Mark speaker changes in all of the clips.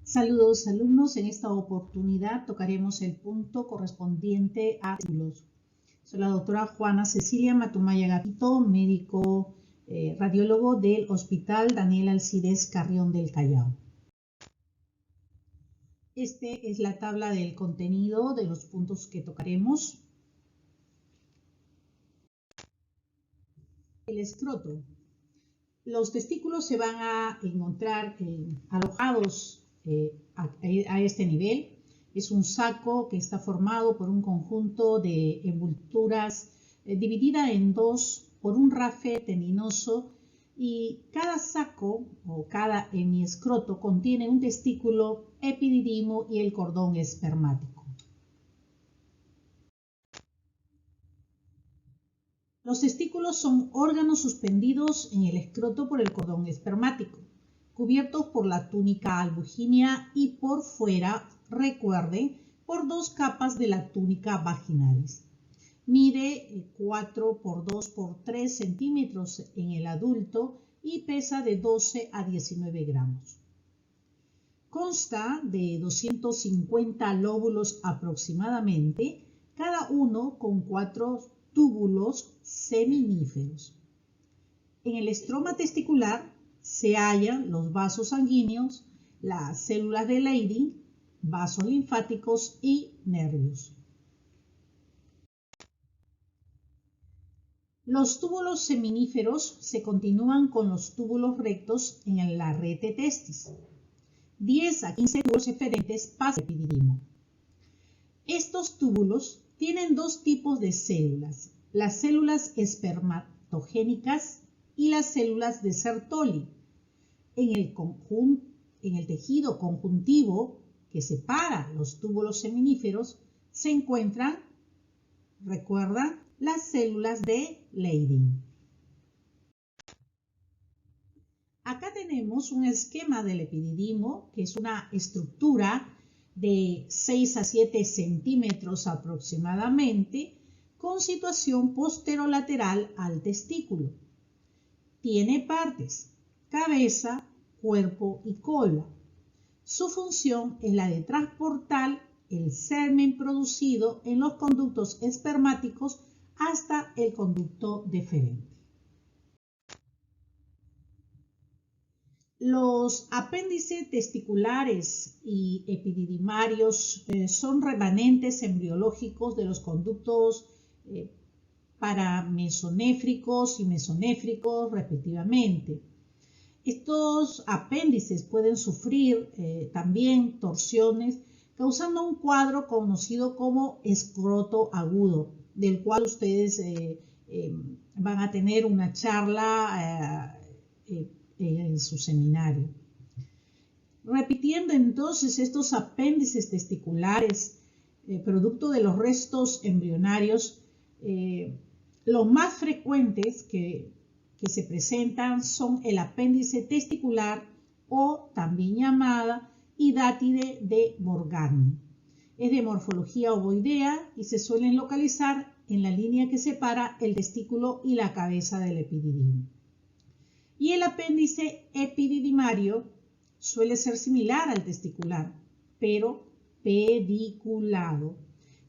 Speaker 1: Saludos alumnos, en esta oportunidad tocaremos el punto correspondiente a testículos. Soy la doctora Juana Cecilia Matumaya Gatito, médico radiólogo del Hospital Daniel Alcides Carrión del Callao. Esta es la tabla del contenido de los puntos que tocaremos. El escroto. Los testículos se van a encontrar alojados a este nivel. Es un saco que está formado por un conjunto de envolturas dividida en dos por un rafe tendinoso, y cada saco o cada hemiescroto contiene un testículo, epididimo y el cordón espermático. Los testículos son órganos suspendidos en el escroto por el cordón espermático, cubiertos por la túnica albuginea y por fuera, recuerden, por dos capas de la túnica vaginalis. Mide 4 por 2 por 3 centímetros en el adulto y pesa de 12 a 19 gramos. Consta de 250 lóbulos aproximadamente, cada uno con 4 túbulos seminíferos. En el estroma testicular se hallan los vasos sanguíneos, las células de Leydig, vasos linfáticos y nervios. Los túbulos seminíferos se continúan con los túbulos rectos en la rete testis. 10 a 15 túbulos eferentes pasan al epididimo. Estos túbulos tienen dos tipos de células: las células espermatogénicas y las células de Sertoli. En el tejido conjuntivo que separa los túbulos seminíferos se encuentran, recuerda, las células de Leydig. Acá tenemos un esquema del epididimo, que es una estructura de 6 a 7 centímetros aproximadamente, con situación posterolateral al testículo. Tiene partes: cabeza, cuerpo y cola. Su función es la de transportar el semen producido en los conductos espermáticos hasta el conducto deferente. Los apéndices testiculares y epididimarios son remanentes embriológicos de los conductos paramesonéfricos y mesonéfricos respectivamente. Estos apéndices pueden sufrir también torsiones, causando un cuadro conocido como escroto agudo, del cual ustedes van a tener una charla en su seminario. Repitiendo entonces, estos apéndices testiculares, producto de los restos embrionarios, los más frecuentes que se presentan son el apéndice testicular, o también llamada hidátide de Morgagni. Es de morfología ovoidea y se suelen localizar en la línea que separa el testículo y la cabeza del epididimo. Y el apéndice epididimario suele ser similar al testicular, pero pediculado,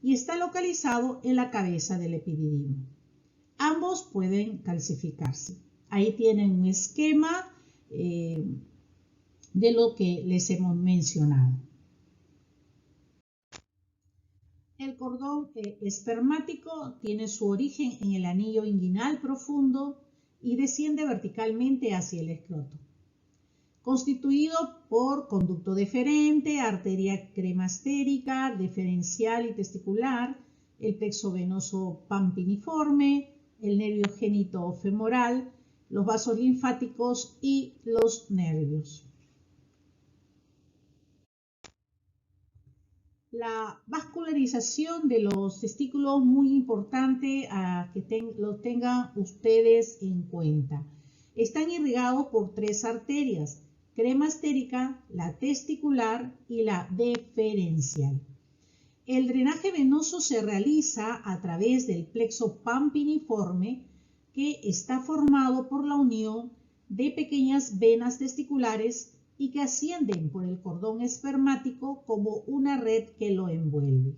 Speaker 1: y está localizado en la cabeza del epididimo. Ambos pueden calcificarse. Ahí tienen un esquema de lo que les hemos mencionado. El cordón espermático tiene su origen en el anillo inguinal profundo y desciende verticalmente hacia el escroto, constituido por conducto deferente, arteria cremastérica, deferencial y testicular, el plexo venoso pampiniforme, el nervio génito femoral, los vasos linfáticos y los nervios. La vascularización de los testículos, muy importante que lo tengan ustedes en cuenta. Están irrigados por 3 arterias: cremastérica, la testicular y la deferencial. El drenaje venoso se realiza a través del plexo pampiniforme, que está formado por la unión de pequeñas venas testiculares y que ascienden por el cordón espermático como una red que lo envuelve.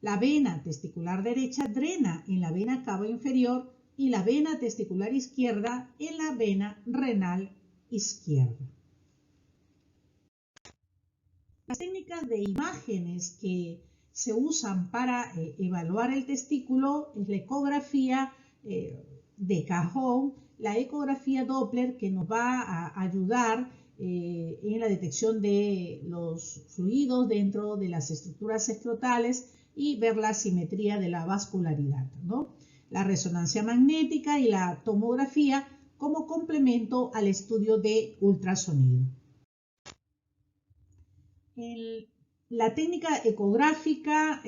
Speaker 1: La vena testicular derecha drena en la vena cava inferior y la vena testicular izquierda en la vena renal izquierda. Las técnicas de imágenes que se usan para evaluar el testículo es la ecografía de cajón, la ecografía Doppler, que nos va a ayudar en la detección de los fluidos dentro de las estructuras escrotales y ver la simetría de la vascularidad, ¿no? La resonancia magnética y la tomografía como complemento al estudio de ultrasonido. La técnica ecográfica,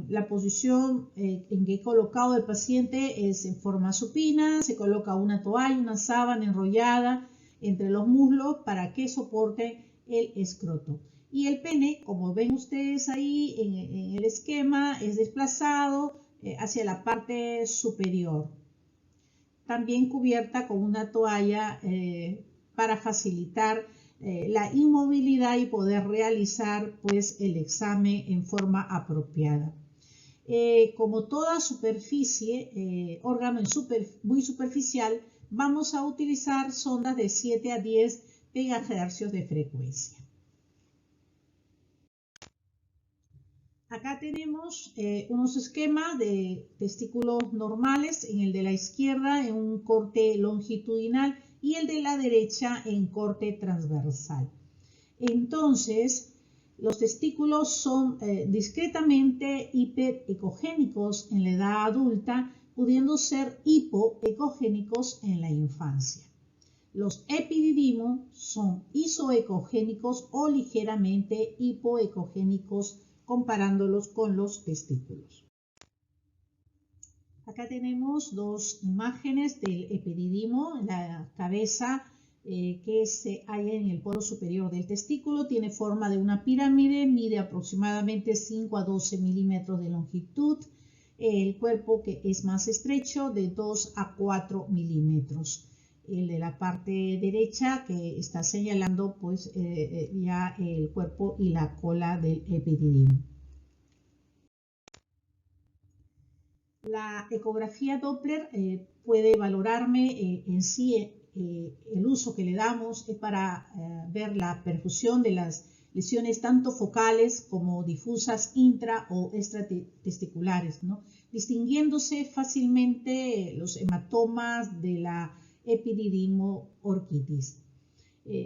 Speaker 1: la posición en que he colocado el paciente es en forma supina, se coloca una toalla, una sábana enrollada entre los muslos para que soporte el escroto. Y el pene, como ven ustedes ahí en el esquema, es desplazado hacia la parte superior. También cubierta con una toalla para facilitar la inmovilidad y poder realizar pues el examen en forma apropiada. Como toda superficie, órgano muy superficial, vamos a utilizar sondas de 7 a 10 megahercios de frecuencia. Acá tenemos unos esquemas de testículos normales, en el de la izquierda en un corte longitudinal y el de la derecha en corte transversal. Entonces, los testículos son discretamente hiperecogénicos en la edad adulta, pudiendo ser hipoecogénicos en la infancia. Los epididimos son isoecogénicos o ligeramente hipoecogénicos comparándolos con los testículos. Acá tenemos dos imágenes del epididimo, la cabeza que se halla en el polo superior del testículo, tiene forma de una pirámide, mide aproximadamente 5 a 12 milímetros de longitud, el cuerpo que es más estrecho de 2 a 4 milímetros. El de la parte derecha que está señalando pues ya el cuerpo y la cola del epididimo. La ecografía Doppler puede valorarme en sí el uso que le damos es para ver la perfusión de las lesiones tanto focales como difusas intra o extratesticulares, ¿no? Distinguiéndose fácilmente los hematomas de la epididimo orquitis.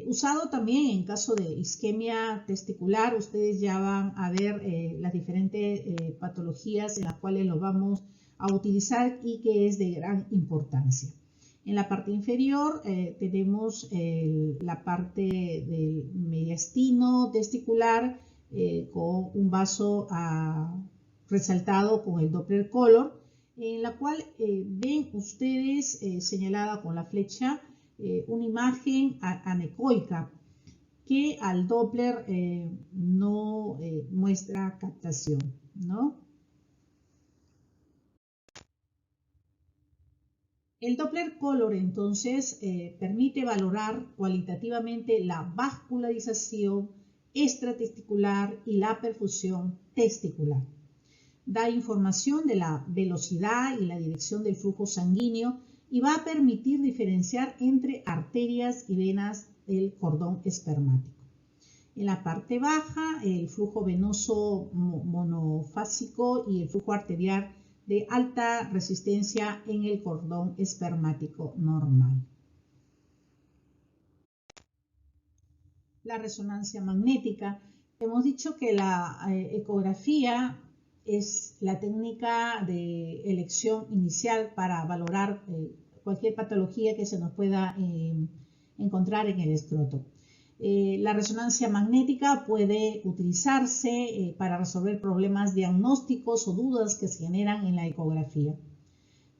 Speaker 1: Usado también en caso de isquemia testicular, ustedes ya van a ver las diferentes patologías en las cuales lo vamos a utilizar y que es de gran importancia. En la parte inferior tenemos la parte del mediastino testicular con un vaso resaltado con el Doppler color, en la cual ven ustedes señalada con la flecha una imagen anecoica que al Doppler no muestra captación, ¿no? El Doppler color entonces permite valorar cualitativamente la vascularización extratesticular y la perfusión testicular. Da información de la velocidad y la dirección del flujo sanguíneo y va a permitir diferenciar entre arterias y venas del cordón espermático. En la parte baja, el flujo venoso monofásico y el flujo arterial de alta resistencia en el cordón espermático normal. La resonancia magnética. Hemos dicho que la ecografía es la técnica de elección inicial para valorar cualquier patología que se nos pueda encontrar en el escroto. La resonancia magnética puede utilizarse para resolver problemas diagnósticos o dudas que se generan en la ecografía.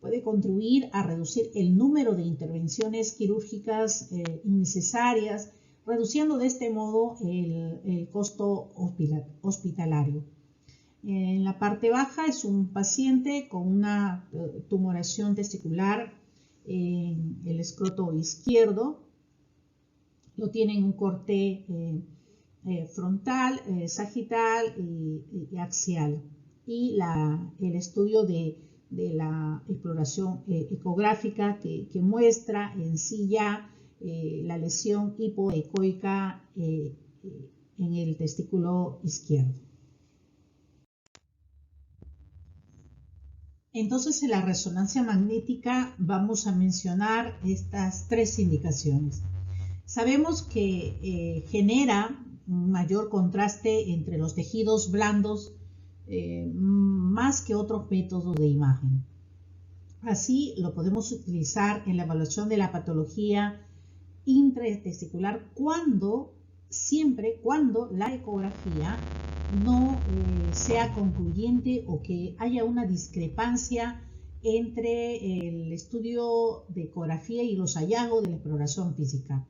Speaker 1: Puede contribuir a reducir el número de intervenciones quirúrgicas innecesarias, reduciendo de este modo el costo hospitalario. En la parte baja es un paciente con una tumoración testicular en el escroto izquierdo. lo tienen un corte frontal, sagital y axial. Y el estudio de la exploración ecográfica que muestra en sí ya la lesión hipoecoica en el testículo izquierdo. Entonces, en la resonancia magnética vamos a mencionar estas tres indicaciones. Sabemos que genera un mayor contraste entre los tejidos blandos más que otros métodos de imagen. Así lo podemos utilizar en la evaluación de la patología intratesticular siempre cuando la ecografía no sea concluyente o que haya una discrepancia entre el estudio de ecografía y los hallazgos de la exploración física.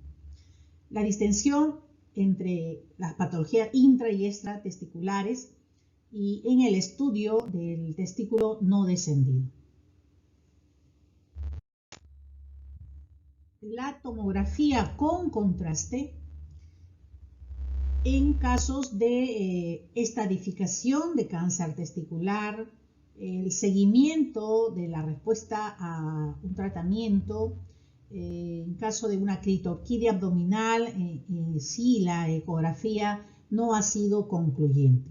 Speaker 1: La distensión entre las patologías intra y extratesticulares y en el estudio del testículo no descendido. La tomografía con contraste en casos de estadificación de cáncer testicular, el seguimiento de la respuesta a un tratamiento, en caso de una clitorquidia abdominal, si la ecografía no ha sido concluyente.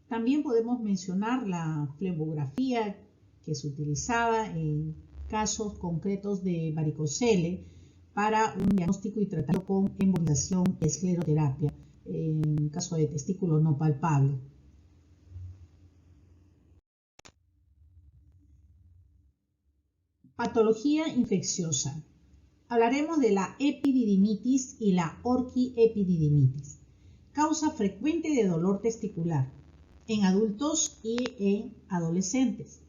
Speaker 1: También podemos mencionar la flebografía que se utilizaba en casos concretos de varicocele para un diagnóstico y tratamiento con embolización y escleroterapia en caso de testículo no palpable. Patología infecciosa. Hablaremos de la epididimitis y la orquiepididimitis, causa frecuente de dolor testicular en adultos y en adolescentes.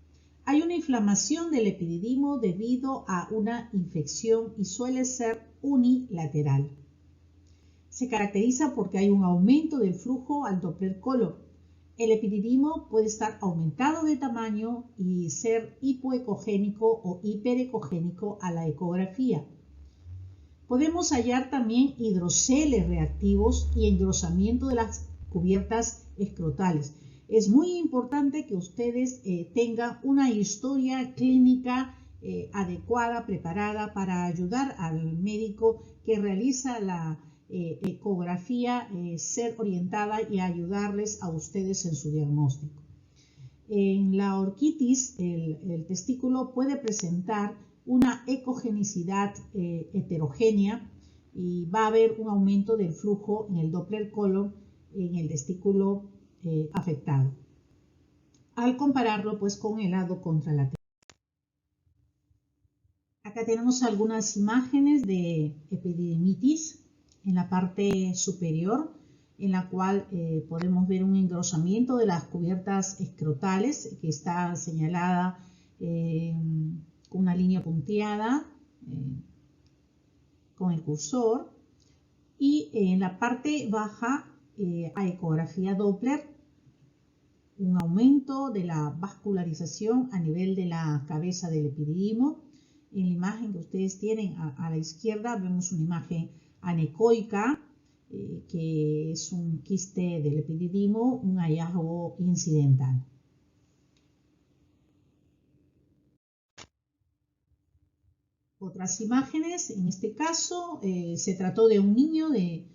Speaker 1: Hay una inflamación del epididimo debido a una infección y suele ser unilateral. Se caracteriza porque hay un aumento del flujo al Doppler color. El epididimo puede estar aumentado de tamaño y ser hipoecogénico o hiperecogénico a la ecografía. Podemos hallar también hidroceles reactivos y engrosamiento de las cubiertas escrotales. Es muy importante que ustedes tengan una historia clínica adecuada, preparada para ayudar al médico que realiza la ecografía, ser orientada y ayudarles a ustedes en su diagnóstico. En la orquitis, el testículo puede presentar una ecogenicidad heterogénea y va a haber un aumento del flujo en el Doppler color en el testículo afectado, al compararlo pues con el lado contralateral. Acá tenemos algunas imágenes de epididimitis en la parte superior, en la cual podemos ver un engrosamiento de las cubiertas escrotales que está señalada con una línea punteada con el cursor, y en la parte baja a ecografía Doppler un aumento de la vascularización a nivel de la cabeza del epididimo. En la imagen que ustedes tienen a la izquierda vemos una imagen anecoica, que es un quiste del epididimo, un hallazgo incidental. Otras imágenes, en este caso se trató de un niño de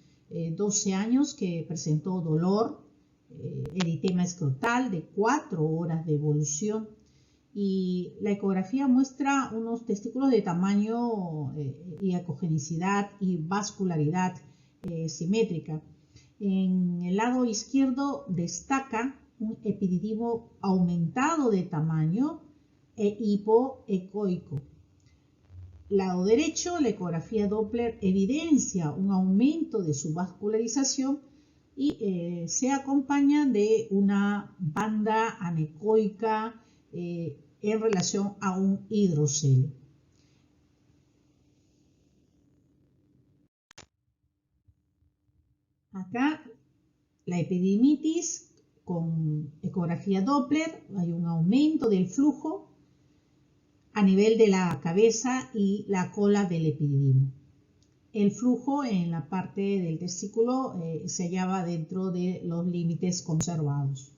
Speaker 1: 12 años que presentó dolor, eritema escrotal de 4 horas de evolución, y la ecografía muestra unos testículos de tamaño y ecogenicidad y vascularidad simétrica. En el lado izquierdo destaca un epididimo aumentado de tamaño e hipoecoico. Lado derecho, la ecografía Doppler evidencia un aumento de su vascularización y se acompaña de una banda anecoica en relación a un hidrocele. Acá la epididimitis con ecografía Doppler, hay un aumento del flujo a nivel de la cabeza y la cola del epididimo. El flujo en la parte del testículo se hallaba dentro de los límites conservados.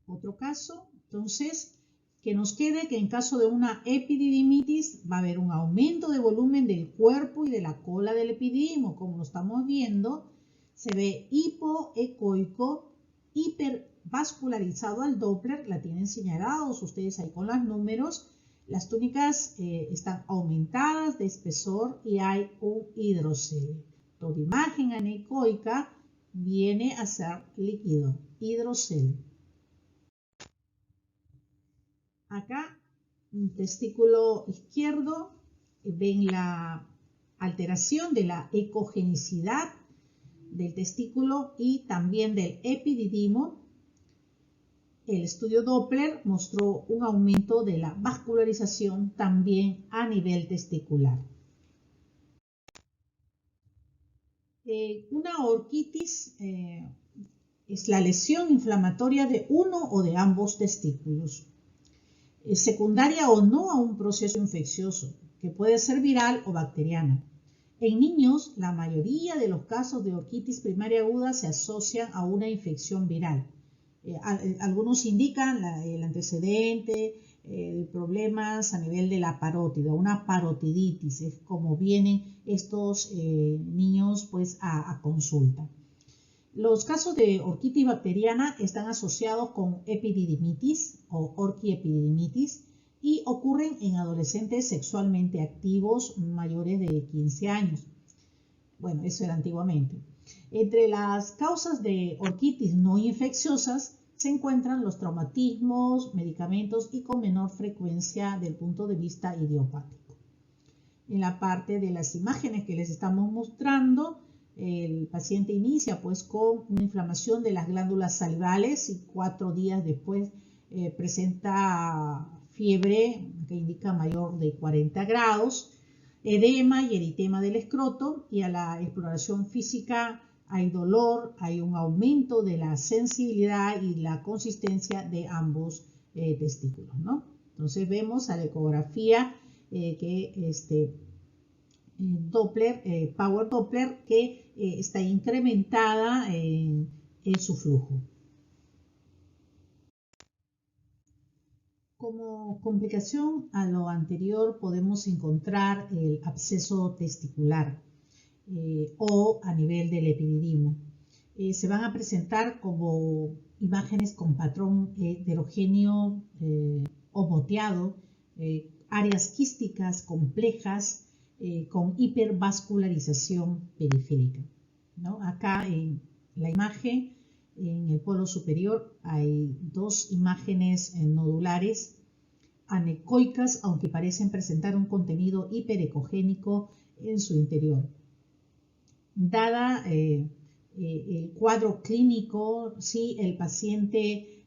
Speaker 1: Otro caso, entonces, que nos quede que en caso de una epididimitis va a haber un aumento de volumen del cuerpo y de la cola del epididimo, como lo estamos viendo. Se ve hipoecoico, hipervascularizado al Doppler, la tienen señalados ustedes ahí con los números. Las túnicas están aumentadas de espesor y hay un hidrocele. Toda imagen anecoica viene a ser líquido, hidrocele. Acá, un testículo izquierdo, ven la alteración de la ecogenicidad del testículo y también del epididimo. El estudio Doppler mostró un aumento de la vascularización también a nivel testicular. Una orquitis es la lesión inflamatoria de uno o de ambos testículos, secundaria o no a un proceso infeccioso, que puede ser viral o bacteriano. En niños, la mayoría de los casos de orquitis primaria aguda se asocian a una infección viral. Algunos indican el antecedente, problemas a nivel de la parótida, una parotiditis, es como vienen estos niños pues a consulta. Los casos de orquitis bacteriana están asociados con epididimitis o orquiepididimitis y ocurren en adolescentes sexualmente activos mayores de 15 años. Bueno, eso era antiguamente. Entre las causas de orquitis no infecciosas se encuentran los traumatismos, medicamentos y con menor frecuencia del punto de vista idiopático. En la parte de las imágenes que les estamos mostrando, el paciente inicia pues con una inflamación de las glándulas salivales y 4 días después presenta fiebre que indica mayor de 40 grados, edema y eritema del escroto, y a la exploración física hay dolor, hay un aumento de la sensibilidad y la consistencia de ambos testículos, ¿no? Entonces vemos a la ecografía que Doppler, Power Doppler, que está incrementada en su flujo. Como complicación a lo anterior podemos encontrar el absceso testicular o a nivel del epididimo. Se van a presentar como imágenes con patrón heterogéneo o moteado, áreas quísticas complejas con hipervascularización periférica, ¿no? Acá en la imagen, en el polo superior, hay 2 imágenes nodulares anecoicas, aunque parecen presentar un contenido hiperecogénico en su interior. Dada el cuadro clínico, si el paciente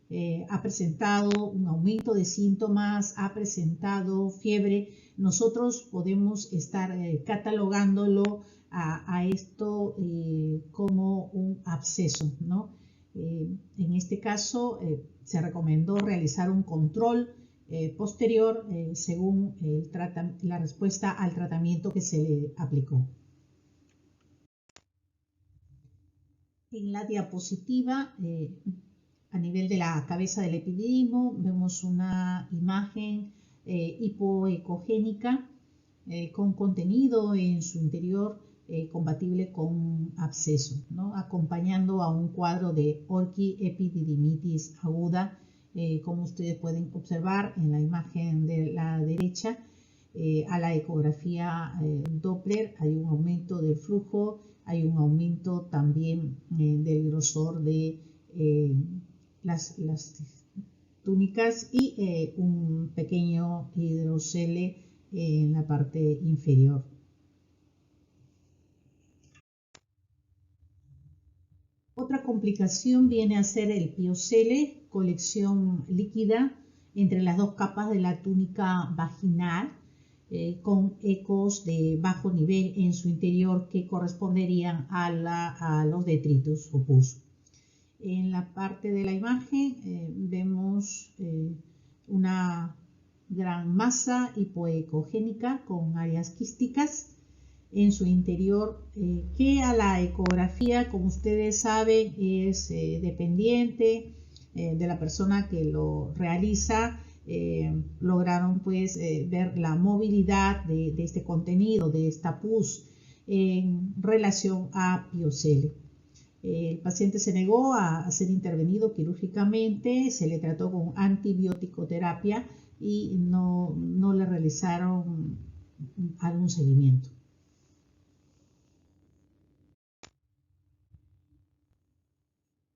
Speaker 1: ha presentado un aumento de síntomas, ha presentado fiebre, nosotros podemos estar catalogándolo a esto como un absceso, ¿no? En este caso se recomendó realizar un control posterior según la respuesta al tratamiento que se le aplicó. En la diapositiva, a nivel de la cabeza del epididimo, vemos una imagen hipoecogénica con contenido en su interior compatible con absceso, ¿no? Acompañando a un cuadro de orquiepididimitis aguda, como ustedes pueden observar en la imagen de la derecha. A la ecografía Doppler hay un aumento del flujo, hay un aumento también del grosor de las túnicas y un pequeño hidrocele en la parte inferior. Otra complicación viene a ser el piocele, colección líquida entre las 2 capas de la túnica vaginal, con ecos de bajo nivel en su interior que corresponderían a los detritus o pus. En la parte de la imagen vemos una gran masa hipoecogénica con áreas quísticas en su interior, que a la ecografía, como ustedes saben, es dependiente de la persona que lo realiza. Lograron pues ver la movilidad de este contenido, de esta pus, en relación a piocele. El paciente se negó a ser intervenido quirúrgicamente, se le trató con antibioticoterapia y no le realizaron algún seguimiento.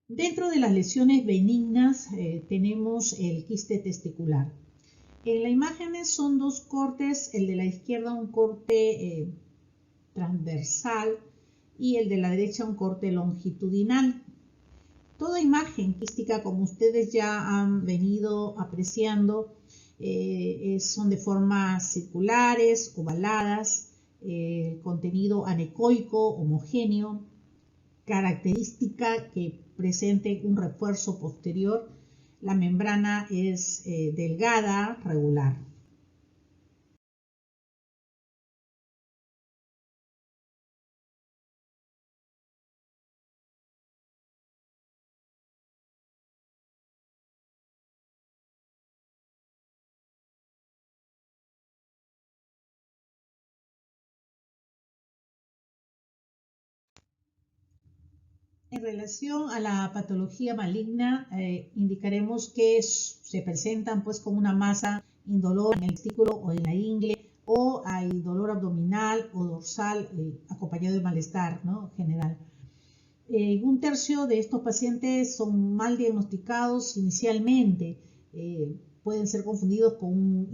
Speaker 1: Dentro de las lesiones benignas tenemos el quiste testicular. En la imagen son dos cortes, el de la izquierda un corte transversal y el de la derecha un corte longitudinal. Toda imagen quística, como ustedes ya han venido apreciando, son de formas circulares, ovaladas, contenido anecoico, homogéneo, característica que presente un refuerzo posterior. La membrana es delgada, regular. En relación a la patología maligna, indicaremos que se presentan pues como una masa indolora en el testículo o en la ingle, o hay dolor abdominal o dorsal acompañado de malestar, ¿no?, general. Un tercio de estos pacientes son mal diagnosticados inicialmente, pueden ser confundidos con un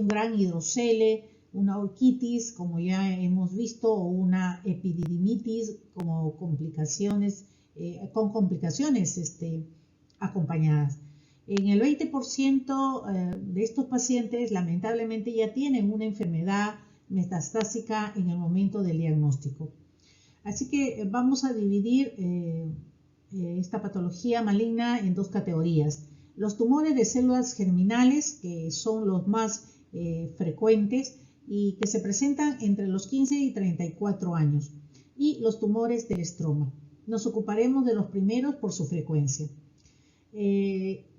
Speaker 1: gran hidrocele, una orquitis, como ya hemos visto, o una epididimitis como complicaciones, con complicaciones acompañadas. En el 20% de estos pacientes lamentablemente ya tienen una enfermedad metastásica en el momento del diagnóstico. Así que vamos a dividir esta patología maligna en dos categorías. Los tumores de células germinales, que son los más frecuentes y que se presentan entre los 15 y 34 años, y los tumores del estroma. Nos ocuparemos de los primeros por su frecuencia.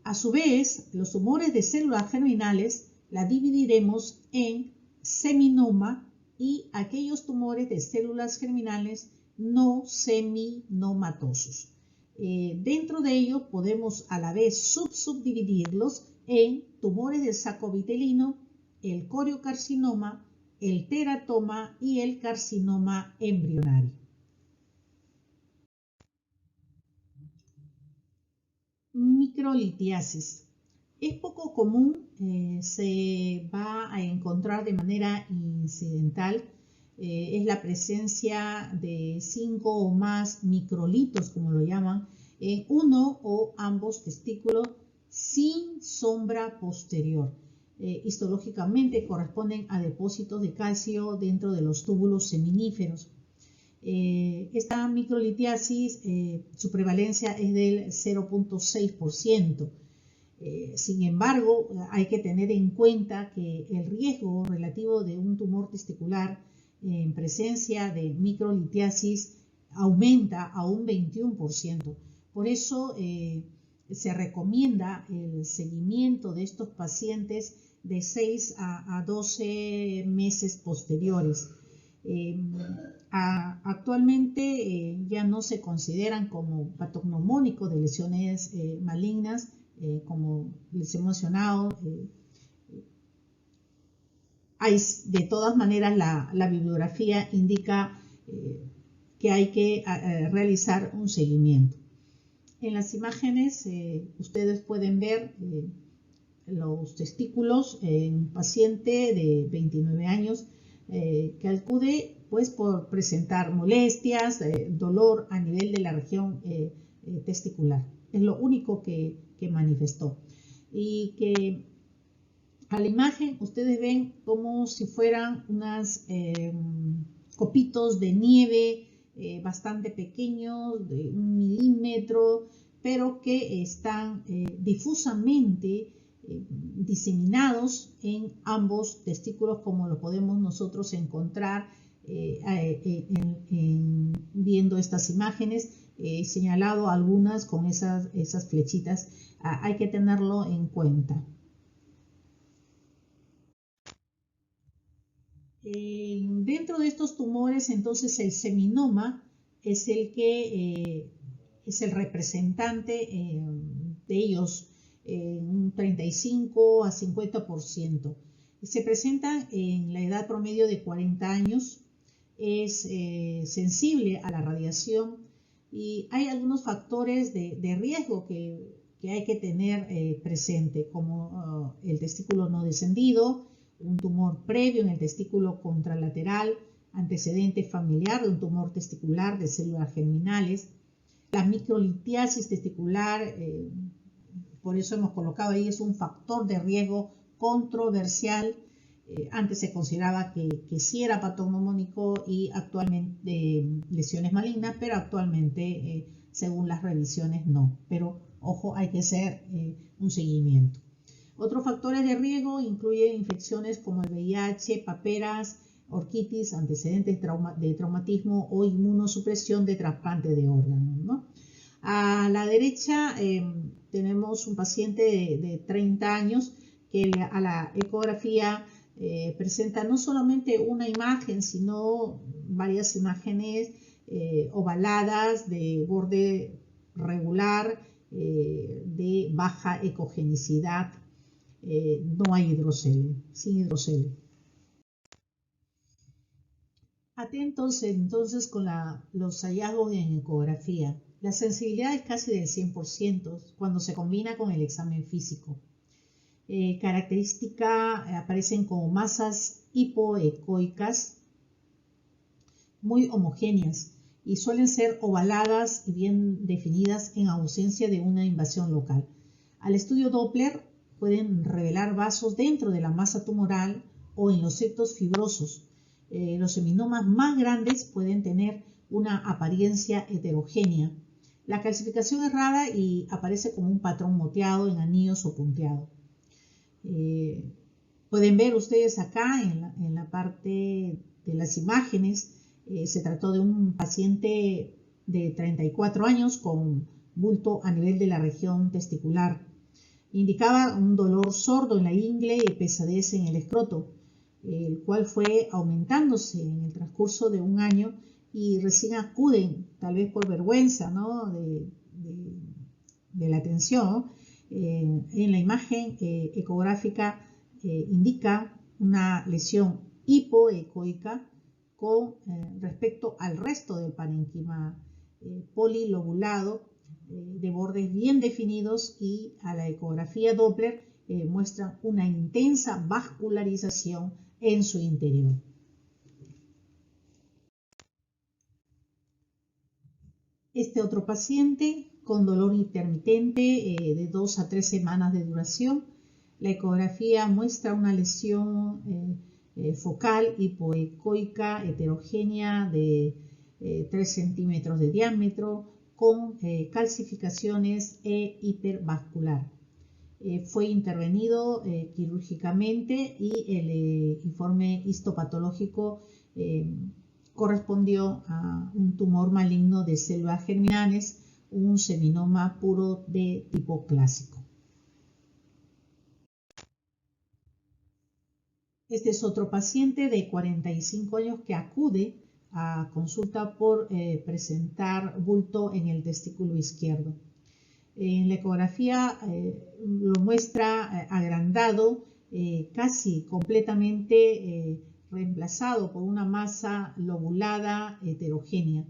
Speaker 1: A su vez, los tumores de células germinales la dividiremos en seminoma y aquellos tumores de células germinales no seminomatosos. Dentro de ellos podemos a la vez subdividirlos en tumores del saco vitelino, el coriocarcinoma, el teratoma y el carcinoma embrionario. Microlitiasis. Es poco común, se va a encontrar de manera incidental. Es la presencia de 5 o más microlitos, como lo llaman, en uno o ambos testículos sin sombra posterior. Histológicamente corresponden a depósitos de calcio dentro de los túbulos seminíferos. Esta microlitiasis, su prevalencia es del 0.6%. Sin embargo, hay que tener en cuenta que el riesgo relativo de un tumor testicular en presencia de microlitiasis aumenta a un 21%. Por eso se recomienda el seguimiento de estos pacientes de 6 a 12 meses posteriores. Actualmente ya no se consideran como patognomónicos de lesiones malignas, como les he mencionado. De todas maneras, la bibliografía indica que hay que realizar un seguimiento. En las imágenes ustedes pueden ver los testículos en un paciente de 29 años que acude pues por presentar molestias, dolor a nivel de la región testicular. Es lo único que manifestó. Y que a la imagen ustedes ven como si fueran unos copitos de nieve bastante pequeños, de 1 milímetro, pero que están difusamente diseminados en ambos testículos, como lo podemos nosotros encontrar viendo estas imágenes. He señalado algunas con esas flechitas. Hay que tenerlo en cuenta. Dentro de estos tumores, entonces, el seminoma es el que es el representante de ellos, un 35 a 50%. Se presenta en la edad promedio de 40 años, es sensible a la radiación y hay algunos factores de riesgo que hay que tener presente, como el testículo no descendido, un tumor previo en el testículo contralateral, antecedente familiar de un tumor testicular de células germinales, la microlitiasis testicular, por eso hemos colocado ahí, es un factor de riesgo controversial. Antes se consideraba que sí era patognomónico y actualmente lesiones malignas, pero actualmente, según las revisiones, no. Pero ojo, hay que hacer un seguimiento. Otros factores de riesgo incluyen infecciones como el VIH, paperas, orquitis, antecedentes de traumatismo o inmunosupresión de trasplante de órganos, ¿no? A la derecha tenemos un paciente de 30 años que a la ecografía presenta no solamente una imagen, sino varias imágenes ovaladas de borde regular, de baja ecogenicidad. No hay hidrocele, sin hidrocele. Atentos entonces con los hallazgos en ecografía. La sensibilidad es casi del 100% cuando se combina con el examen físico. Aparecen como masas hipoecoicas muy homogéneas y suelen ser ovaladas y bien definidas en ausencia de una invasión local. Al estudio Doppler pueden revelar vasos dentro de la masa tumoral o en los septos fibrosos. Los seminomas más grandes pueden tener una apariencia heterogénea. La calcificación es rara y aparece como un patrón moteado en anillos o punteado. Pueden ver ustedes acá en la parte de las imágenes, se trató de un paciente de 34 años con bulto a nivel de la región testicular. Indicaba un dolor sordo en la ingle y pesadez en el escroto, el cual fue aumentándose en el transcurso de un año y recién acuden, tal vez por vergüenza, ¿no?, de la atención. En la imagen ecográfica indica una lesión hipoecoica con respecto al resto del parénquima polilobulado, de bordes bien definidos, y a la ecografía Doppler muestra una intensa vascularización en su interior. Este otro paciente con dolor intermitente de 2 a 3 semanas de duración. La ecografía muestra una lesión focal hipoecoica heterogénea de 3 centímetros de diámetro con calcificaciones e hipervascular. Fue intervenido quirúrgicamente y el informe histopatológico correspondió a un tumor maligno de células germinales, un seminoma puro de tipo clásico. Este es otro paciente de 45 años que acude a consulta por presentar bulto en el testículo izquierdo. En la ecografía lo muestra agrandado, casi completamente reemplazado por una masa lobulada heterogénea.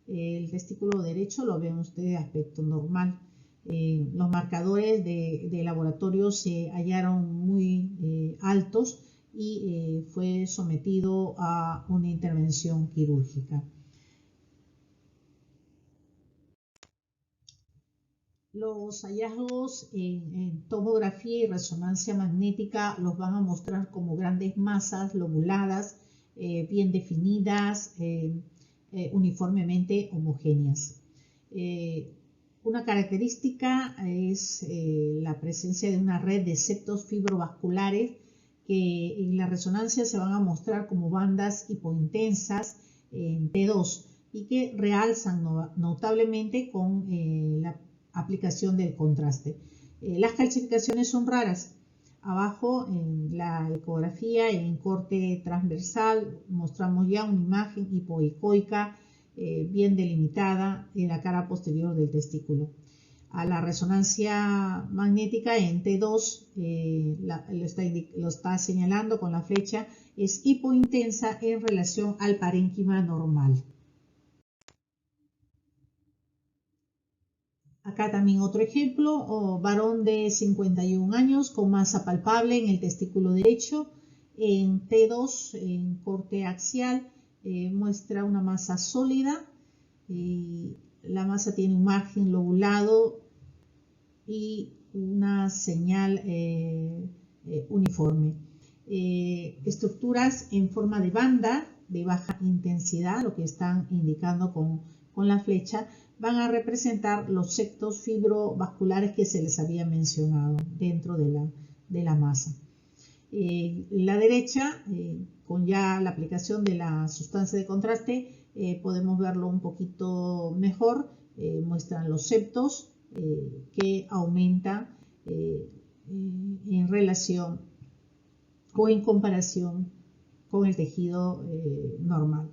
Speaker 1: El testículo derecho lo ven ustedes de aspecto normal. Los marcadores de laboratorio se hallaron muy altos y fue sometido a una intervención quirúrgica. Los hallazgos en tomografía y resonancia magnética los van a mostrar como grandes masas lobuladas, bien definidas, uniformemente homogéneas. Una característica es la presencia de una red de septos fibrovasculares que en la resonancia se van a mostrar como bandas hipointensas en T2 y que realzan notablemente con la aplicación del contraste. Las calcificaciones son raras. Abajo en la ecografía, en corte transversal, mostramos ya una imagen hipoecoica bien delimitada en la cara posterior del testículo. A la resonancia magnética en T2, lo está señalando con la flecha, es hipointensa en relación al parénquima normal. Acá también otro ejemplo, varón de 51 años con masa palpable en el testículo derecho, en T2, en corte axial, muestra una masa sólida, la masa tiene un margen lobulado y una señal uniforme. Estructuras en forma de banda de baja intensidad, lo que están indicando con la flecha, van a representar los septos fibrovasculares que se les había mencionado dentro de la masa. La derecha, con ya la aplicación de la sustancia de contraste, podemos verlo un poquito mejor. Muestran los septos que aumentan en relación o en comparación con el tejido normal.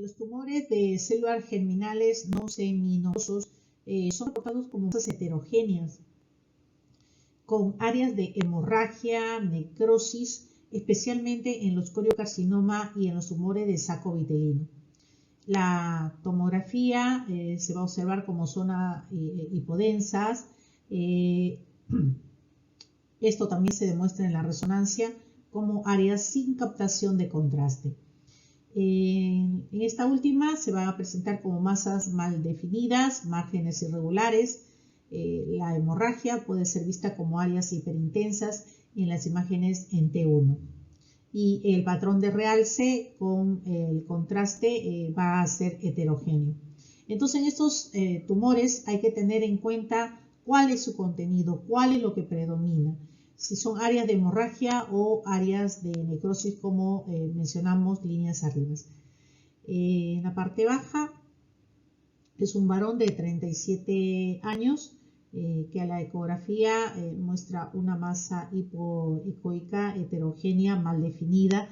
Speaker 1: Los tumores de células germinales no seminosos son reportados como masas heterogéneas, con áreas de hemorragia, necrosis, especialmente en los coriocarcinoma y en los tumores de saco vitelino. La tomografía se va a observar como zonas hipodensas. Esto también se demuestra en la resonancia como áreas sin captación de contraste. En esta última se van a presentar como masas mal definidas, márgenes irregulares. La hemorragia puede ser vista como áreas hiperintensas en las imágenes en T1. Y el patrón de realce con el contraste va a ser heterogéneo. Entonces en estos tumores hay que tener en cuenta cuál es su contenido, cuál es lo que predomina. Si son áreas de hemorragia o áreas de necrosis, como mencionamos líneas arriba. En la parte baja es un varón de 37 años que a la ecografía muestra una masa hipoecoica heterogénea mal definida,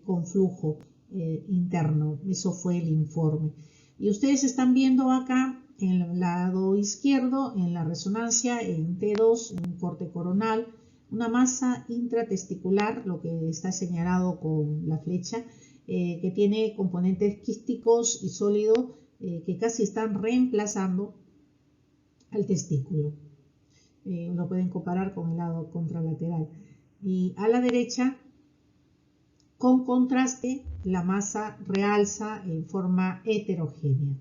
Speaker 1: con flujo interno. Eso fue el informe. Y ustedes están viendo acá en el lado izquierdo, en la resonancia, en T2, en un corte coronal, una masa intratesticular, lo que está señalado con la flecha, que tiene componentes quísticos y sólidos que casi están reemplazando al testículo. Lo pueden comparar con el lado contralateral. Y a la derecha, con contraste, la masa realza en forma heterogénea.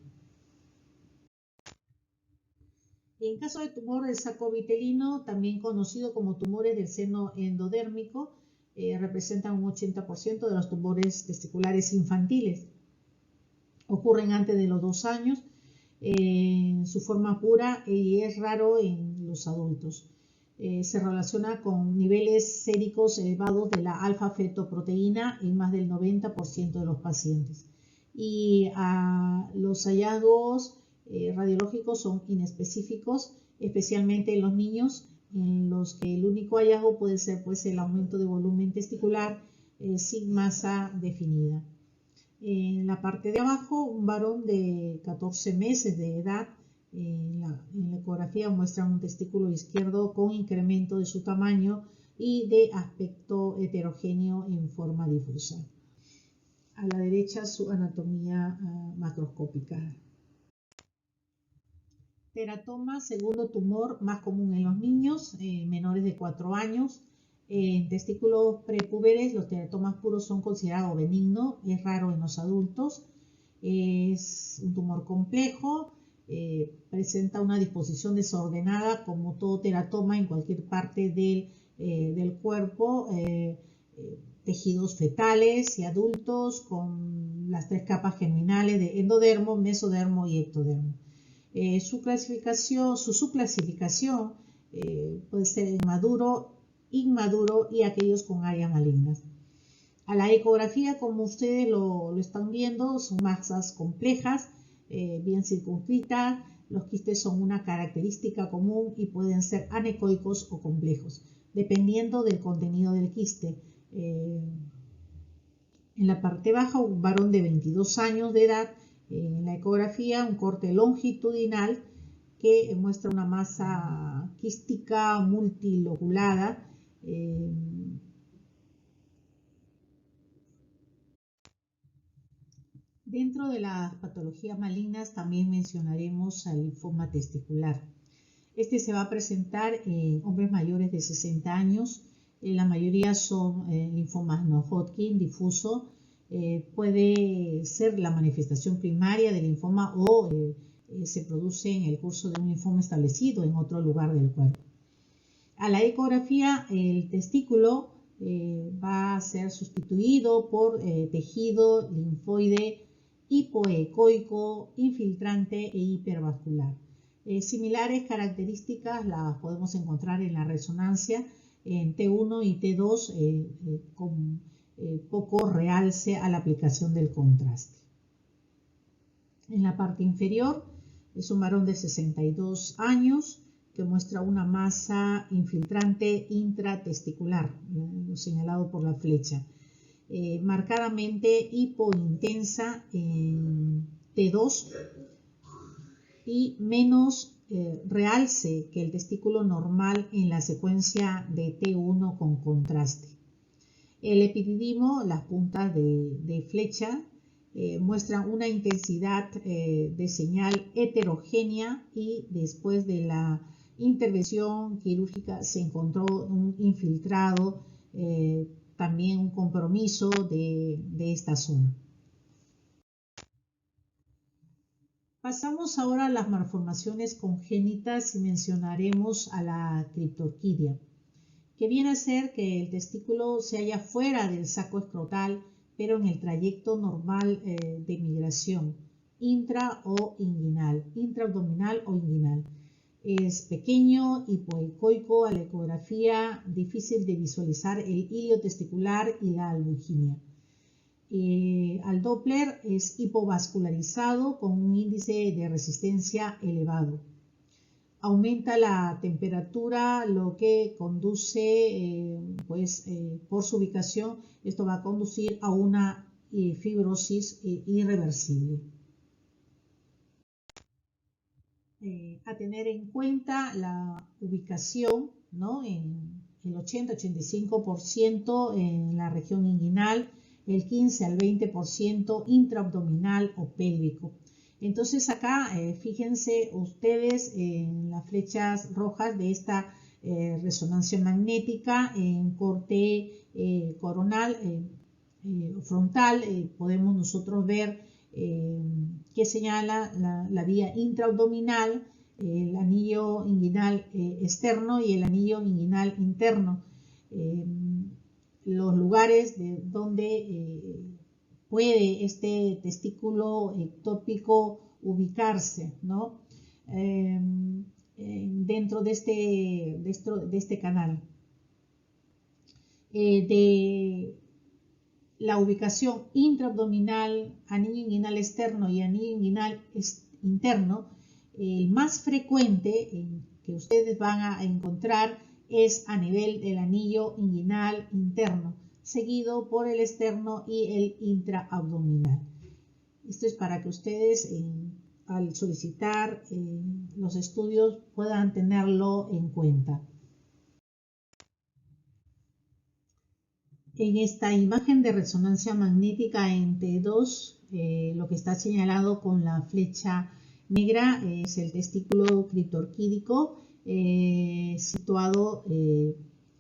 Speaker 1: En caso de tumor del saco vitelino, también conocido como tumores del seno endodérmico, representan un 80% de los tumores testiculares infantiles. Ocurren antes de los 2 años en su forma pura y es raro en los adultos. Se relaciona con niveles séricos elevados de la alfa-fetoproteína en más del 90% de los pacientes. Y los hallazgos radiológicos son inespecíficos, especialmente en los niños, en los que el único hallazgo puede ser el aumento de volumen testicular sin masa definida. En la parte de abajo, un varón de 14 meses de edad, en la ecografía muestra un testículo izquierdo con incremento de su tamaño y de aspecto heterogéneo en forma difusa. A la derecha, su anatomía macroscópica. Teratoma, segundo tumor más común en los niños menores de 4 años. En testículos prepúberes, los teratomas puros son considerados benignos, es raro en los adultos. Es un tumor complejo, presenta una disposición desordenada como todo teratoma en cualquier parte del cuerpo. Tejidos fetales y adultos con las tres capas germinales de endodermo, mesodermo y ectodermo. Su subclasificación puede ser en maduro, inmaduro y aquellos con áreas malignas. A la ecografía, como ustedes lo están viendo, son masas complejas, bien circunscritas. Los quistes son una característica común y pueden ser anecoicos o complejos, dependiendo del contenido del quiste. En la parte baja, un varón de 22 años de edad, en la ecografía, un corte longitudinal que muestra una masa quística multilobulada. Dentro de las patologías malignas también mencionaremos al linfoma testicular. Este se va a presentar en hombres mayores de 60 años. La mayoría son linfomas no-Hodgkin difuso. Puede ser la manifestación primaria del linfoma o se produce en el curso de un linfoma establecido en otro lugar del cuerpo. A la ecografía, el testículo va a ser sustituido por tejido linfoide hipoecoico, infiltrante e hipervascular. Similares características las podemos encontrar en la resonancia en T1 y T2 con poco realce a la aplicación del contraste. En la parte inferior es un varón de 62 años que muestra una masa infiltrante intratesticular, lo señalado por la flecha, marcadamente hipointensa en T2 y menos realce que el testículo normal en la secuencia de T1 con contraste. El epididimo, las puntas de flecha, muestran una intensidad de señal heterogénea y después de la intervención quirúrgica se encontró un infiltrado, también un compromiso de esta zona. Pasamos ahora a las malformaciones congénitas y mencionaremos a la criptorquidia, que viene a ser que el testículo se halla fuera del saco escrotal, pero en el trayecto normal de migración, intraabdominal o inguinal. Es pequeño, hipoecoico, a la ecografía, difícil de visualizar el hilio testicular y la albuginia. Al Doppler es hipovascularizado con un índice de resistencia elevado. Aumenta la temperatura, lo que conduce, por su ubicación, esto va a conducir a una fibrosis irreversible. A tener en cuenta la ubicación, ¿no? En el 80-85% en la región inguinal, el 15 al 20% intraabdominal o pélvico. Entonces acá fíjense ustedes en las flechas rojas de esta resonancia magnética en corte coronal frontal. Podemos nosotros ver que señala la vía intraabdominal, el anillo inguinal externo y el anillo inguinal interno. Los lugares donde puede este testículo ectópico ubicarse, ¿no? Dentro de este canal. De la ubicación intraabdominal, anillo inguinal externo y anillo inguinal interno, el más frecuente que ustedes van a encontrar es a nivel del anillo inguinal interno, seguido por el externo y el intraabdominal. Esto es para que ustedes al solicitar los estudios puedan tenerlo en cuenta. En esta imagen de resonancia magnética en T2, lo que está señalado con la flecha negra es el testículo criptorquídico situado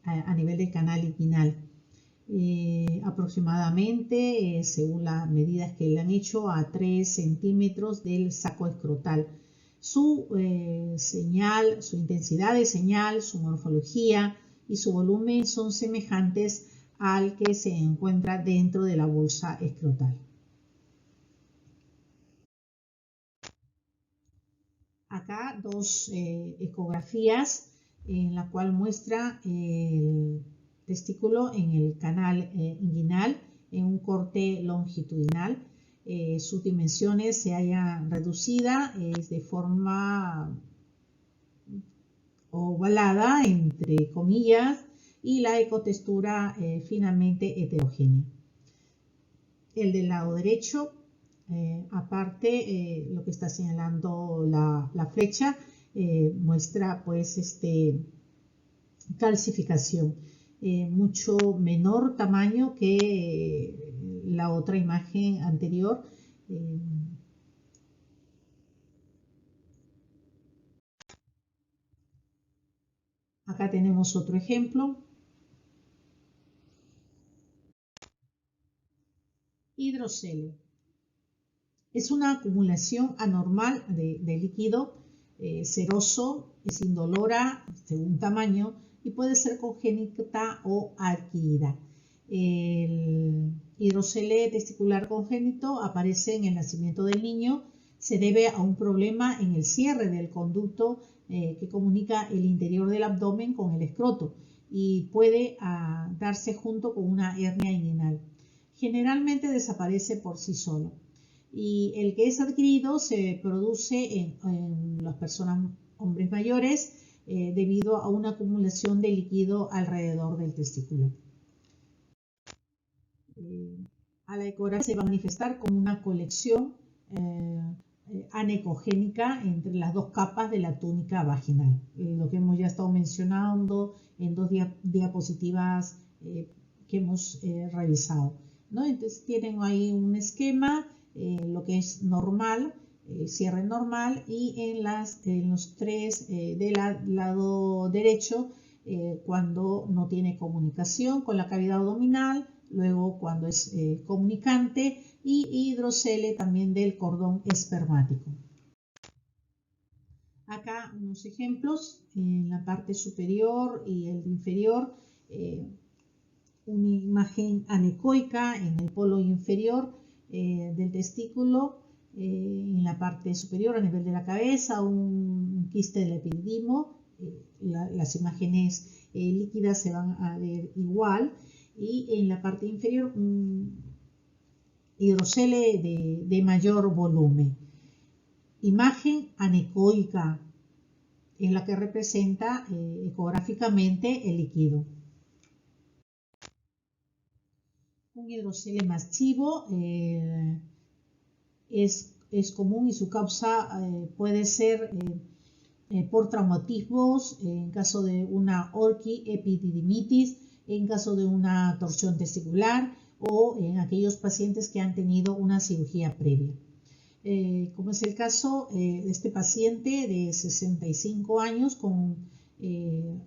Speaker 1: a nivel del canal inguinal. Aproximadamente, según las medidas que le han hecho, a 3 centímetros del saco escrotal. Su señal, su intensidad de señal, su morfología y su volumen son semejantes al que se encuentra dentro de la bolsa escrotal. acá dos ecografías en la cual muestra el testículo en el canal inguinal en un corte longitudinal. Sus dimensiones se hallan reducidas de forma ovalada, entre comillas, y la ecotextura finamente heterogénea. El del lado derecho, aparte, lo que está señalando la flecha, muestra pues calcificación, mucho menor tamaño que la otra imagen anterior. Acá tenemos otro ejemplo. Hidrocele. Es una acumulación anormal de líquido seroso, es indolora según tamaño y puede ser congénita o adquirida. El hidrocele testicular congénito aparece en el nacimiento del niño. Se debe a un problema en el cierre del conducto que comunica el interior del abdomen con el escroto y puede darse junto con una hernia inguinal. Generalmente desaparece por sí solo. Y el que es adquirido se produce en las personas, hombres mayores, debido a una acumulación de líquido alrededor del testículo. A la ecografía se va a manifestar como una colección anecogénica entre las dos capas de la túnica vaginal, lo que hemos ya estado mencionando en dos diapositivas que hemos revisado, ¿no? Entonces tienen ahí un esquema, lo que es normal, cierre normal, y en los tres del lado derecho, cuando no tiene comunicación con la cavidad abdominal, luego cuando es comunicante, y hidrocele también del cordón espermático. Acá unos ejemplos en la parte superior y el inferior, una imagen anecoica en el polo inferior del testículo, en la parte superior a nivel de la cabeza, un quiste del epididimo. Las imágenes líquidas se van a ver igual, y en la parte inferior un hidrocele de mayor volumen. Imagen anecoica es la que representa ecográficamente el líquido. Un hidrocele masivo es común y su causa puede ser por traumatismos, en caso de una orquiepididimitis, en caso de una torsión testicular o en aquellos pacientes que han tenido una cirugía previa. Como es el caso de este paciente de 65 años con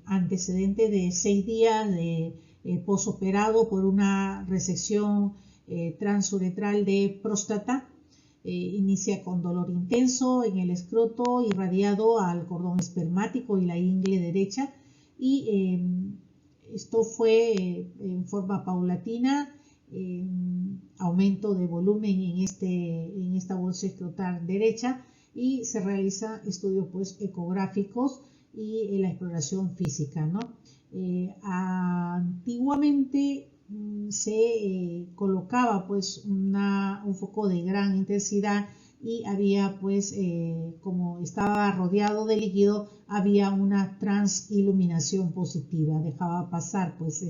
Speaker 1: antecedente de 6 días de posoperado por una resección transuretral de próstata. Inicia con dolor intenso en el escroto irradiado al cordón espermático y la ingle derecha, y esto fue en forma paulatina, aumento de volumen en esta bolsa escrotal derecha, y se realiza estudios pues ecográficos y la exploración física, ¿no? Antiguamente se colocaba pues un foco de gran intensidad, y había pues como estaba rodeado de líquido, había una transiluminación positiva, dejaba pasar pues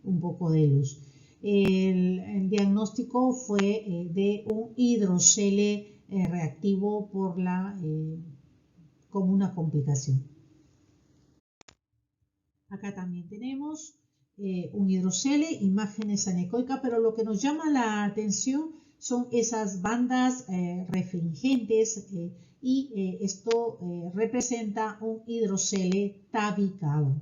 Speaker 1: un poco de luz. El diagnóstico fue de un hidrocele reactivo como una complicación. Acá también tenemos un hidrocele, imágenes anecoicas, pero lo que nos llama la atención son esas bandas refringentes, y esto representa un hidrocele tabicado.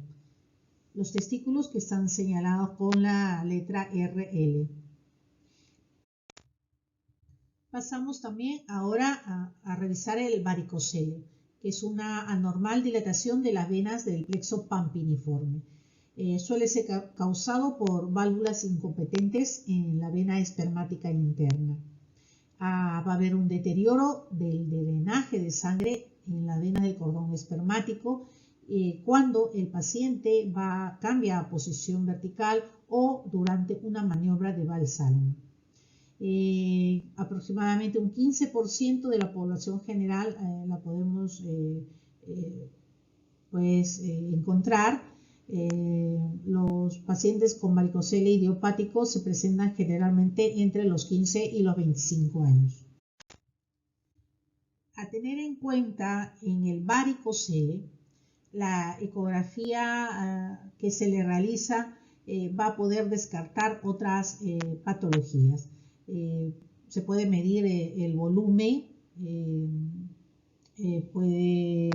Speaker 1: Los testículos que están señalados con la letra RL. Pasamos también ahora a revisar el varicocele, que es una anormal dilatación de las venas del plexo pampiniforme. Suele ser causado por válvulas incompetentes en la vena espermática interna. Va a haber un deterioro del drenaje de sangre en las venas del cordón espermático cuando el paciente cambia a posición vertical o durante una maniobra de Valsalva. Aproximadamente un 15% de la población general la podemos encontrar. Los pacientes con varicocele idiopático se presentan generalmente entre los 15 y los 25 años. A tener en cuenta en el varicocele, la ecografía que se le realiza va a poder descartar otras patologías. Se puede medir el volumen, puede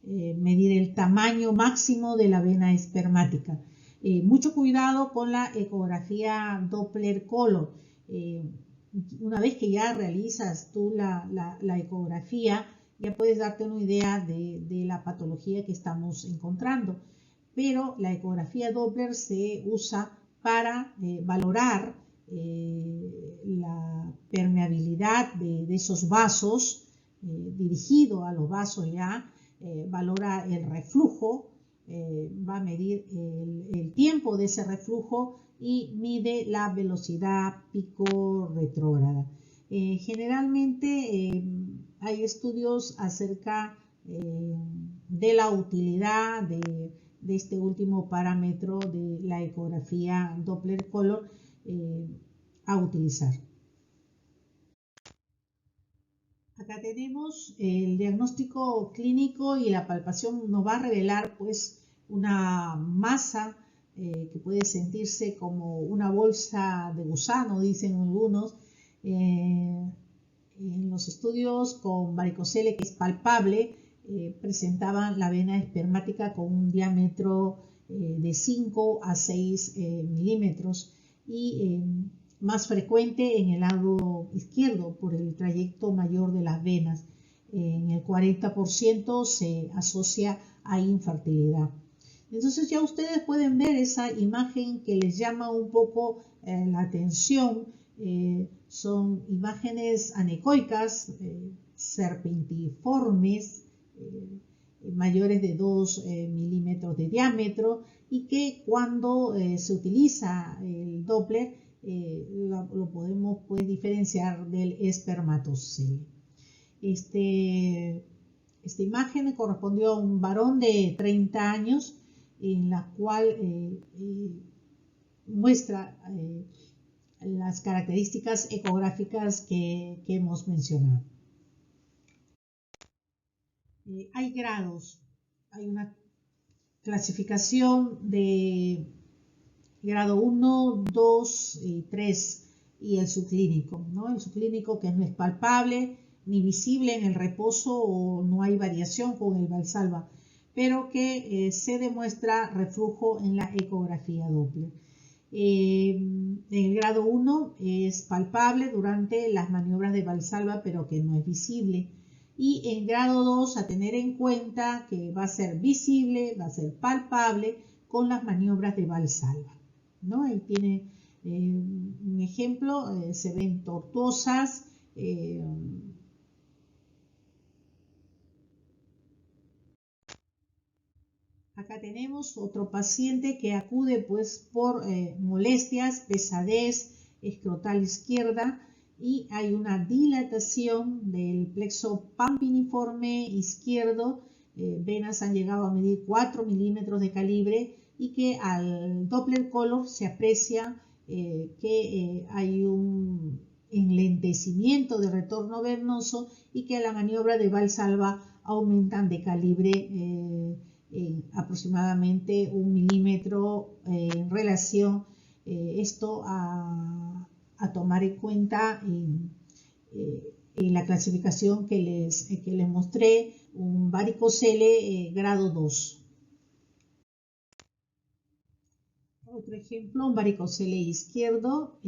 Speaker 1: medir el tamaño máximo de la vena espermática. Mucho cuidado con la ecografía Doppler color. Una vez que ya realizas tú la ecografía, ya puedes darte una idea de la patología que estamos encontrando. Pero la ecografía Doppler se usa para valorar la permeabilidad de esos vasos, dirigido a los vasos ya, valora el reflujo, va a medir el tiempo de ese reflujo y mide la velocidad pico retrógrada. Generalmente hay estudios acerca de la utilidad de este último parámetro de la ecografía Doppler color a utilizar. Acá tenemos el diagnóstico clínico y la palpación nos va a revelar pues una masa que puede sentirse como una bolsa de gusano, dicen algunos. En los estudios con varicocele, que es palpable, presentaban la vena espermática con un diámetro de 5 a 6 milímetros y más frecuente en el lado izquierdo por el trayecto mayor de las venas. En el 40% se asocia a infertilidad. Entonces ya ustedes pueden ver esa imagen que les llama un poco la atención. Son imágenes anecoicas, serpentiformes, mayores de 2 milímetros de diámetro y que cuando se utiliza el Doppler lo podemos pues diferenciar del espermatocele. Esta imagen correspondió a un varón de 30 años en la cual muestra las características ecográficas que hemos mencionado. Hay grados, hay una clasificación de grado 1, 2 y 3 y el subclínico, ¿no? El subclínico que no es palpable ni visible en el reposo o no hay variación con el Valsalva, pero que se demuestra reflujo en la ecografía Doppler. En el grado 1 es palpable durante las maniobras de Valsalva, pero que no es visible. Y en grado 2 a tener en cuenta que va a ser visible, va a ser palpable con las maniobras de Valsalva, ¿no? Ahí tiene un ejemplo, se ven tortuosas, acá tenemos otro paciente que acude pues por molestias, pesadez escrotal izquierda y hay una dilatación del plexo pampiniforme izquierdo. Venas han llegado a medir 4 milímetros de calibre y que al Doppler color se aprecia que hay un enlentecimiento de retorno venoso y que a la maniobra de Valsalva aumentan de calibre aproximadamente 1 milímetro en relación esto a tomar en cuenta en la clasificación que les mostré, un varicocele grado 2. Otro ejemplo, un varicocele izquierdo,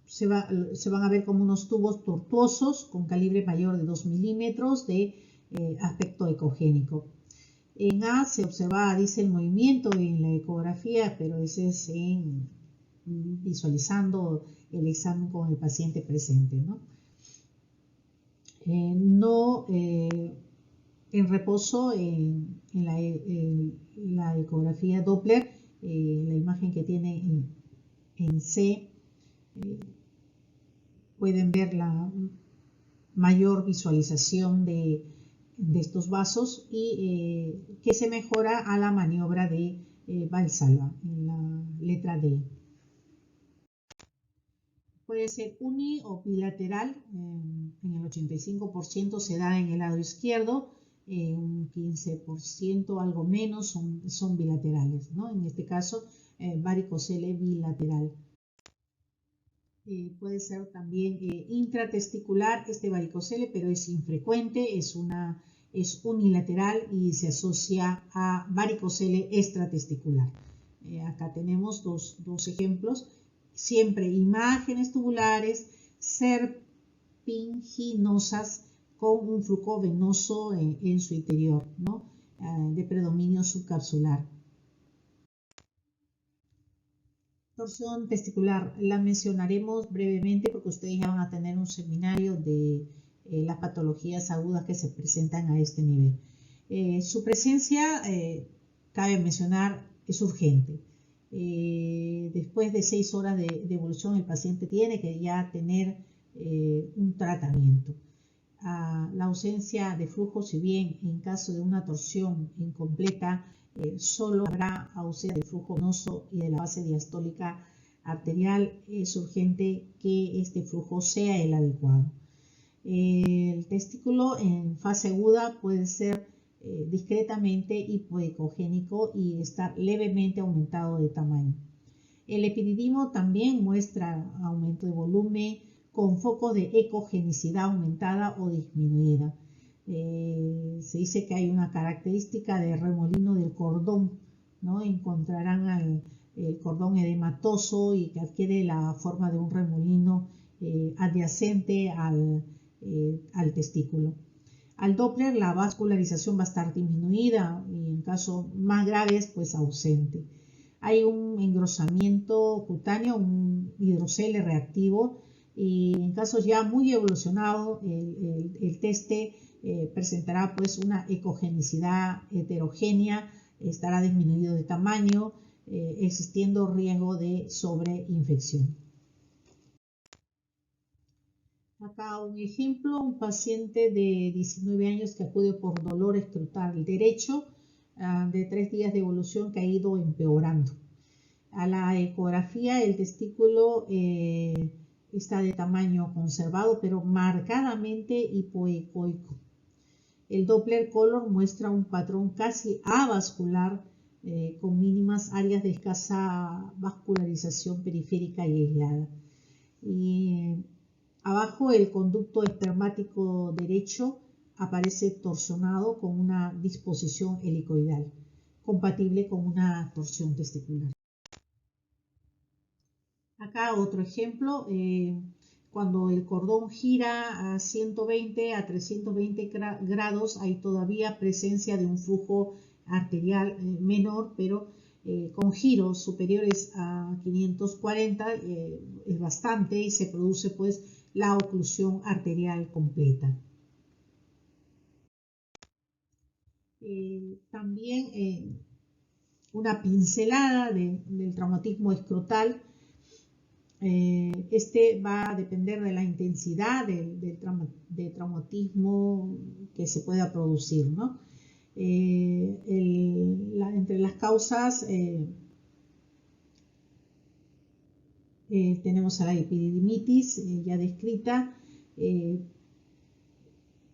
Speaker 1: se van a ver como unos tubos tortuosos con calibre mayor de 2 milímetros de aspecto ecogénico. En A se observa, dice, el movimiento en la ecografía, pero ese es visualizando el examen con el paciente presente, ¿no? no en reposo en la ecografía Doppler, la imagen que tiene en C, pueden ver la mayor visualización de estos vasos y que se mejora a la maniobra de Valsalva en la letra D. Puede ser uni o bilateral, en el 85% se da en el lado izquierdo, un 15%, algo menos, son bilaterales, ¿no? En este caso, varicocele bilateral. Puede ser también intratesticular este varicocele, pero es infrecuente, es unilateral y se asocia a varicocele extratesticular. Acá tenemos dos ejemplos. Siempre imágenes tubulares serpiginosas con un flujo venoso en su interior, ¿no? De predominio subcapsular. Torsión testicular, la mencionaremos brevemente porque ustedes ya van a tener un seminario de las patologías agudas que se presentan a este nivel. Su presencia, cabe mencionar, es urgente. Después de 6 horas de evolución, el paciente tiene que ya tener un tratamiento. La ausencia de flujo, si bien en caso de una torsión incompleta, solo habrá ausencia de flujo venoso y de la base diastólica arterial, es urgente que este flujo sea el adecuado. El testículo en fase aguda puede ser discretamente hipoecogénico y estar levemente aumentado de tamaño. El epididimo también muestra aumento de volumen con foco de ecogenicidad aumentada o disminuida. Se dice que hay una característica de remolino del cordón, ¿no? Encontrarán el cordón edematoso y que adquiere la forma de un remolino adyacente al testículo. Al Doppler la vascularización va a estar disminuida y en casos más graves pues ausente. Hay un engrosamiento cutáneo, un hidrocele reactivo y en casos ya muy evolucionados el teste presentará pues una ecogenicidad heterogénea, estará disminuido de tamaño, existiendo riesgo de sobreinfección. Acá un ejemplo, un paciente de 19 años que acude por dolor escrotal derecho de 3 días de evolución que ha ido empeorando. A la ecografía el testículo está de tamaño conservado pero marcadamente hipoecoico. El Doppler color muestra un patrón casi avascular con mínimas áreas de escasa vascularización periférica y aislada. Abajo el conducto espermático derecho aparece torsionado con una disposición helicoidal, compatible con una torsión testicular. Acá otro ejemplo, cuando el cordón gira a 120 a 320 grados hay todavía presencia de un flujo arterial menor, pero con giros superiores a 540 es bastante y se produce pues la oclusión arterial completa. También una pincelada del traumatismo escrotal. Este va a depender de la intensidad del traumatismo que se pueda producir, ¿no? Entre las causas tenemos a la epididimitis ya descrita,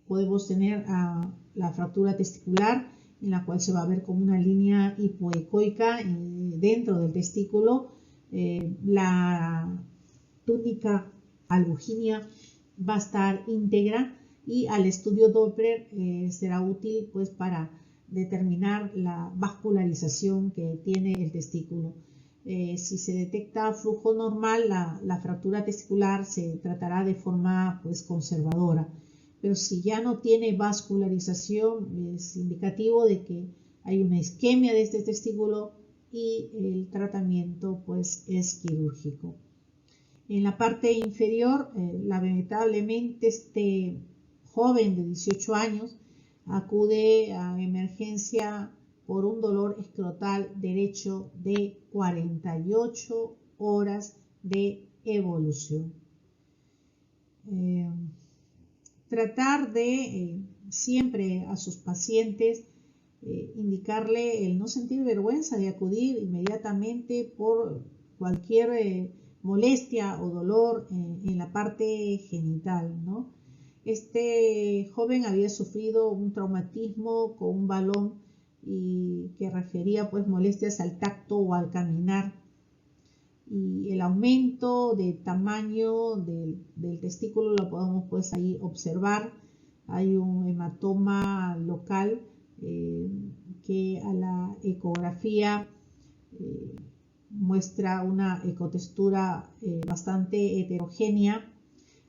Speaker 1: podemos tener a la fractura testicular en la cual se va a ver como una línea hipoecoica dentro del testículo. La túnica albuginia va a estar íntegra y al estudio Doppler será útil pues para determinar la vascularización que tiene el testículo. Si se detecta flujo normal, la fractura testicular se tratará de forma pues conservadora, pero si ya no tiene vascularización es indicativo de que hay una isquemia de este testículo y el tratamiento pues es quirúrgico. En la parte inferior, lamentablemente este joven de 18 años acude a emergencia por un dolor escrotal derecho de 48 horas de evolución. Tratar de siempre a sus pacientes indicarle el no sentir vergüenza de acudir inmediatamente por cualquier molestia o dolor en la parte genital, ¿no? Este joven había sufrido un traumatismo con un balón y que refería pues molestias al tacto o al caminar, y el aumento de tamaño del testículo lo podemos pues ahí observar. Hay un hematoma local que a la ecografía muestra una ecotextura bastante heterogénea.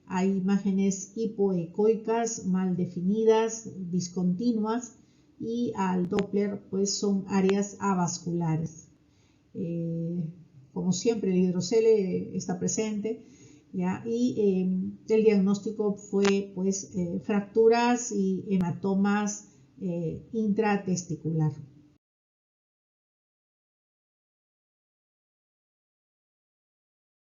Speaker 1: Hay imágenes hipoecoicas mal definidas, discontinuas, y al Doppler pues son áreas avasculares. Como siempre el hidrocele está presente, ¿ya? Y el diagnóstico fue pues fracturas y hematomas intratesticular.